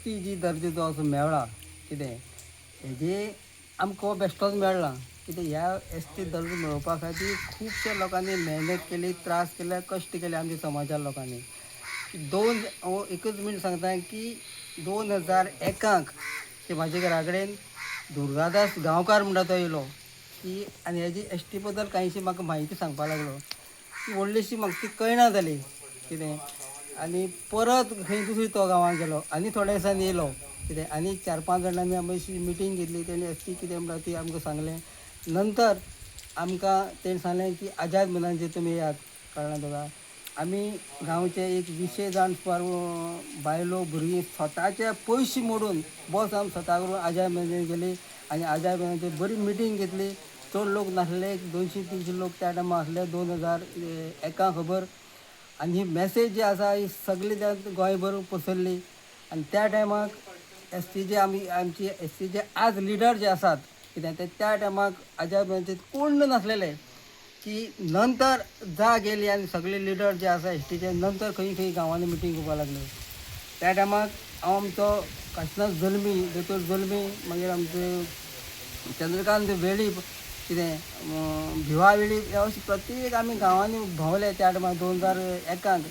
T G दर्जो जो असो मेळ्ळा कितें हेजी आमकां बेश्टोच मेळना कित्याक ह्या एस टी दर्जो मेळोवपा खातीर खुबश्या लोकांनी मेहनत केली, त्रास केले, कश्ट केले आमच्या समाजा लोकांनी. एकच मिनट सांगता की 2001 ते म्हाजे घरा कडेन दुर्गादास गांवकार म्हणटा तो येयलो की आनी हेजी एस टी बद्दल कांयशी म्हाका म्हायती सांगपा लागलो की व्हडलीशी म्हाका ती कळना जाली कितें आनी परत खंय दुसरी तो गांवांत गेलो आनी थोड्या दिसांनी येयलो कितें आनी 4-5 जाणांनी आमी अशी मिटींग घेतली तेणी एस टी कितें म्हणटा ती आमकां सांगलें नंतर आमकां तेणी सांगलें की आझाद मैदानाचेर तुमी येयात कळ्ळें तुका आमी गांवचे एक 200 जाण सुमार बायलो भुरगीं स्वताचे पयशे मोडून बस आमी स्वता करून आझाद मैदानार गेली आनी आझाद मैदानाचेर बरी मिटींग घेतली चड लोक नासले 200-300 लोक त्या टायमार आसले 2001 खबर आनी ही मॅसेज जी आसा ही सगळी त्या गोंयभर पसरली आनी त्या टायमाक एस टीचे आमची एस टीचे आज लिडर जे आसात कित्याक ते त्या टायमाक आझाद मैदानाचेर कोण नासलेले की नंतर जा गेली आनी सगळे लिडर जे आसा एस टीचे नंतर खंय खंय गांवांनी मिटींग घेवपा लागले त्या टायमाक हांव आमचो काशिनाथ जल्मी दोतोर जल्मी मागीर आमचे चंद्रकांत वेळी कितें भिवा वेळी अशें प्रत्येक आमी गांवांनी भोंवले त्या टायमार 2001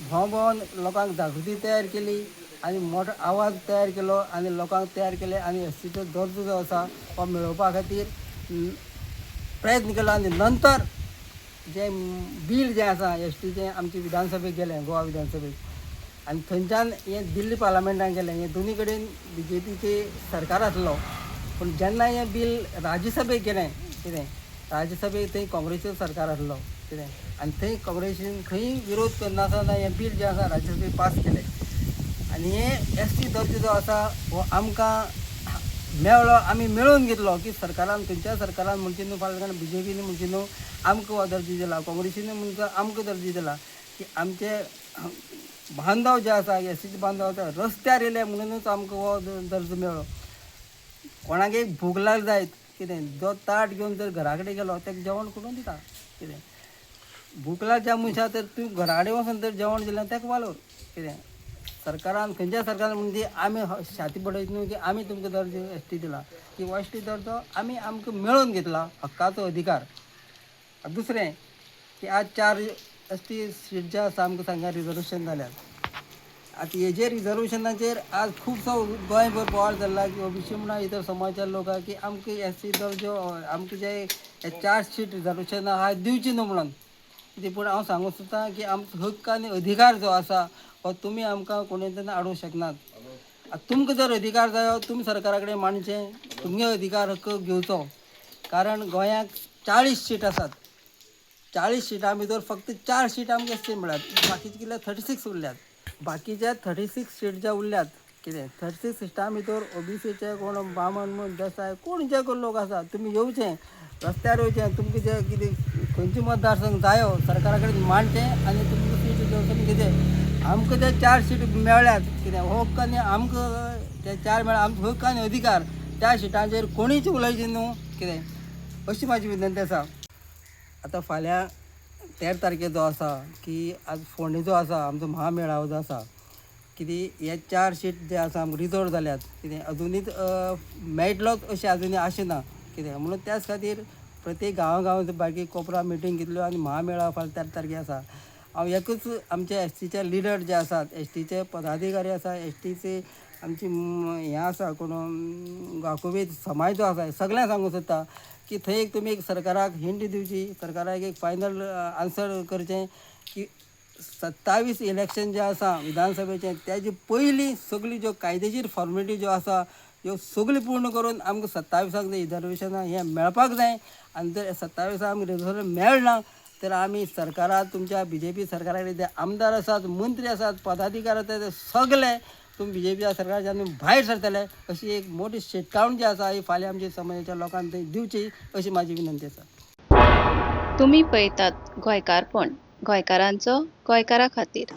भोंवन लोकांक जागृती तयार केली आनी मोठो आवाज तयार केलो आनी लोकांक तयार केले आनी एस टीचो दर्जो जो आसा हो मेळोवपा खातीर प्रयत्न केलो आनी नंतर जे बील जें आसा एस टीचें आमचे विधानसभेक गेलें गोवा विधानसभेक आनी थंयच्यान हें दिल्ली पार्लमेंटान गेलें हें दोनी कडेन बी जे पीचे सरकार आसलो पूण जेन्ना हें बील राज्यसभेक गेलें कितें राज्यसभेक थंय काँग्रेसीचो सरकार आसलो कितें आनी थंय काँग्रेसीन खंय विरोध करनासतना हें बील जें आसा राज्यसभेक पास केलें आनी हें एस टी दर्जो जो आसा हो आमकां मेळ्ळो आमी मेळोवन घेतलो की सरकारान खंयच्या सरकारान म्हणचे न्हू फाल्यां बी जे पीन म्हणचे न्हू आमकां हो दर्जो दिला काँग्रेसीन म्हणटा आमकां दर्जो दिला की आमचे बांदव जे आसा एस टीचे बांदव आसा रस्त्यार येयले म्हणूनच आमकां हो दर्जो मेळ्ळो कोणाक एक भूक लागली जायत कितें जो ताट घेवन जर घरा कडेन गेलो ताका जेवण करून दिता कितें भूक लागल्या ज्या मनशाक तर तूं घरा कडेन वचून तर जेवण दिलें ताका वालोर कितें सरकारान खंयच्या सरकारान म्हणजे आमी छाती पडयत न्हू की आमी तुमकां दर्जो एस टी दिला की हो एस टी दर्जो आमी आमकां मेळोवन घेतला हक्काचो अधिकार दुसरें की आज 4 एस टी सीट जे आसा आमकां सांगा रिजर्वेशन जाल्यात आतां हेजेर रिजर्वेशनाचेर आज खुबसो गोंयभर बोवाळ जाल्ला की ओबीसी म्हणा इतर समाजाचे लोक की आमकां एस टी दर्जो आमकां जे 4 सीट रिजर्वेशन आहा दिवची न्हू म्हणून कितें पूण हांव सांगूंक सोदतां की आमचो हक्क आनी अधिकार जो आसा हो तुमी आमकां कोणूय तेन्ना आडोवंक शकनात तुमकां जर अधिकार जायो तुमी सरकारा कडेन मांडचें तुमगे अधिकार हक्क घेवचो कारण गोंयाक 40 सीट आसात 40 सिटां भितर फक्त 4 सीट आमकां एस टी मेळ्ळ्यात बाकीचे कितले 36 उरल्यात बाकीचे 36 सीट जे उरल्यात कितें 36 सिटां भितर ओबीसीचे कोण बामण म्हण देसाय कोण जे लोक आसा तुमी येवचें रस्त्यार येवचें तुमकां जे कितें खंयचे मतदारसंघ जायो सरकारा कडेन मांडचें आनी तुमकां सीट घेवचें कितें आमकां ते 4 सीट मेळ्ळ्यात कितें हो हक्क आनी आमकां ते 4 मेळ्ळ्या आमचो हक्क आनी अधिकार त्या सिटांचेर कोणीच उलयचें न्हू कितें अशी म्हाजी विनंती आसा आतां फाल्यां 13 तारखेर जो आसा की आज फोंडे जो आसा आमचो महामेळावो जो आसा कितें हे 4 सीट जे आसा आमकां रिजर्व जाल्यात कितें अजुनीच मेळटलोच अशें अजुनी आशिना कितें म्हणून त्याच खातीर प्रत्येक गांवां बाकी कोपरा मिटींग घेतल्यो आनी महामेळावो फाल्यां 13 तारखेर आसा हांव एकूच आमचे एस टीचे लिडर जे आसात एस टीचे पदाधिकारी आसा एस टीचे आमची हें आसा कोण गांवकरी समाज जो आसा सगळ्यांक सांगूंक सोदता की थंय एक तुमी एक सरकाराक हिंट दिवची सरकाराक एक फायनल आन्सर करचें की 27 इलेक्शन जे आसा विधानसभेचें तेजे पयलीं सगळी ज्यो कायदेशीर फॉर्मेलिटी ज्यो आसा ह्यो सगळी पूर्ण करून आमकां 27 रिजर्वेशनां हें मेळपाक जाय आनी जर 27 आमकां रिजर्वेशन मेळना तर आमी सरकाराक तुमच्या बी जे पी सरकारा कडेन जे आमदार आसात मंत्री आसात पदाधिकारी आसात ते सगळे तुमी बी जे पी सरकाराच्यान भायर सरतले अशी एक मोठी शिटकावणी जी आसा ही फाल्यां आमच्या समाजाच्या लोकांक थंय दिवची अशी म्हाजी विनंती आसा. तुम्ही पळयतात गोंयकारपण गोंयकारांचो गोंयकारा खातीर.